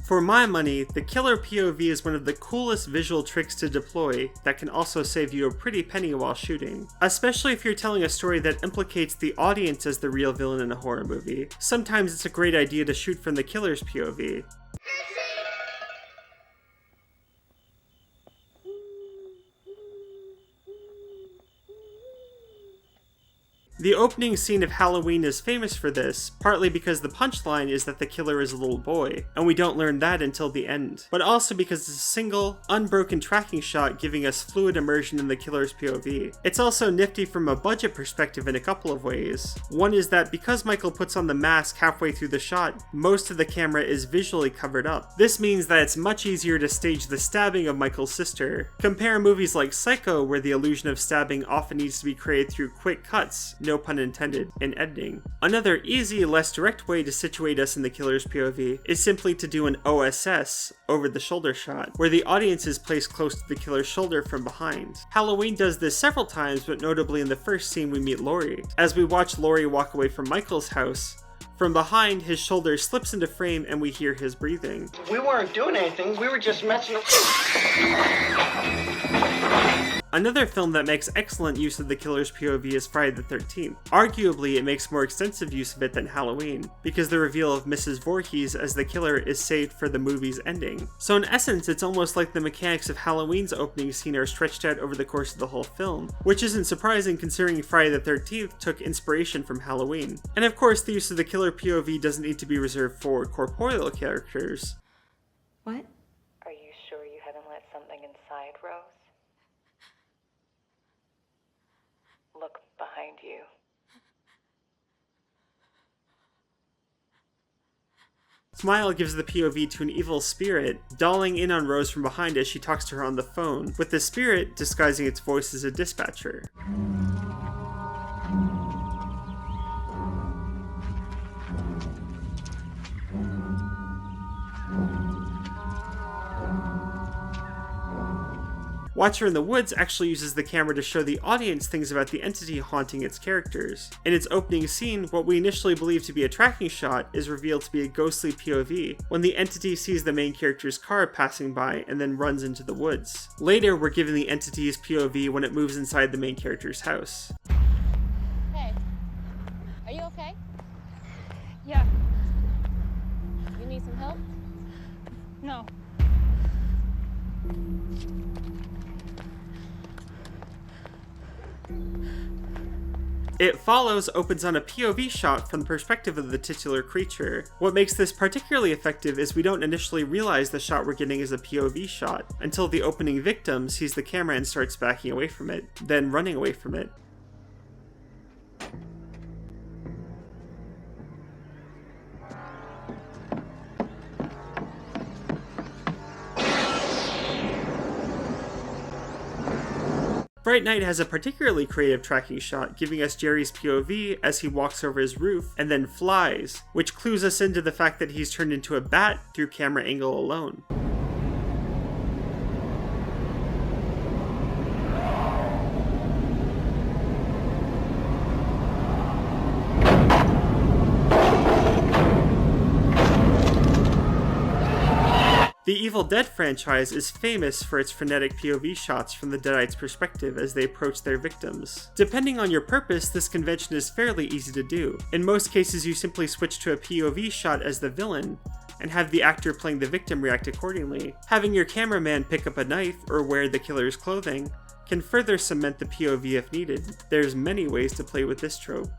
For my money, the Killer POV is one of the coolest visual tricks to deploy that can also save you a pretty penny while shooting. Especially if you're telling a story that implicates the audience as the real villain in a horror movie. Sometimes it's a great idea to shoot from the killer's POV. The opening scene of Halloween is famous for this, partly because the punchline is that the killer is a little boy, and we don't learn that until the end, but also because it's a single, unbroken tracking shot giving us fluid immersion in the killer's POV. It's also nifty from a budget perspective in a couple of ways. One is that because Michael puts on the mask halfway through the shot, most of the camera is visually covered up. This means that it's much easier to stage the stabbing of Michael's sister. Compare movies like Psycho, where the illusion of stabbing often needs to be created through quick cuts, no pun intended, in editing. Another easy, less direct way to situate us in the killer's POV is simply to do an OSS, over the shoulder shot, where the audience is placed close to the killer's shoulder from behind. Halloween does this several times, but notably in the first scene we meet Laurie. As we watch Laurie walk away from Michael's house, from behind, his shoulder slips into frame and we hear his breathing. We weren't doing anything, we were just messing up. Another film that makes excellent use of the killer's POV is Friday the 13th. Arguably, it makes more extensive use of it than Halloween, because the reveal of Mrs. Voorhees as the killer is saved for the movie's ending. So in essence, it's almost like the mechanics of Halloween's opening scene are stretched out over the course of the whole film, which isn't surprising considering Friday the 13th took inspiration from Halloween. And of course, the use of the killer POV doesn't need to be reserved for corporeal characters. What? Are you sure you haven't let something inside, Rose? Look behind you. Smile gives the POV to an evil spirit, dolling in on Rose from behind as she talks to her on the phone, with the spirit disguising its voice as a dispatcher. Watcherinthewoods actually uses the camera to show the audience things about the entity haunting its characters. In its opening scene, what we initially believe to be a tracking shot is revealed to be a ghostly POV, when the entity sees the main character's car passing by and then runs into the woods. Later, we're given the entity's POV when it moves inside the main character's house. Hey, are you okay? Yeah. You need some help? No. It Follows opens on a POV shot from the perspective of the titular creature. What makes this particularly effective is we don't initially realize the shot we're getting is a POV shot, until the opening victim sees the camera and starts backing away from it, then running away from it. Frightnight has a particularly creative tracking shot, giving us Jerry's POV as he walks over his roof and then flies, which clues us into the fact that he's turned into a bat through camera angle alone. The Evildead franchise is famous for its frenetic POV shots from the Deadites' perspective as they approach their victims. Depending on your purpose, this convention is fairly easy to do. In most cases, you simply switch to a POV shot as the villain, and have the actor playing the victim react accordingly. Having your cameraman pick up a knife or wear the killer's clothing can further cement the POV if needed. There's many ways to play with this trope.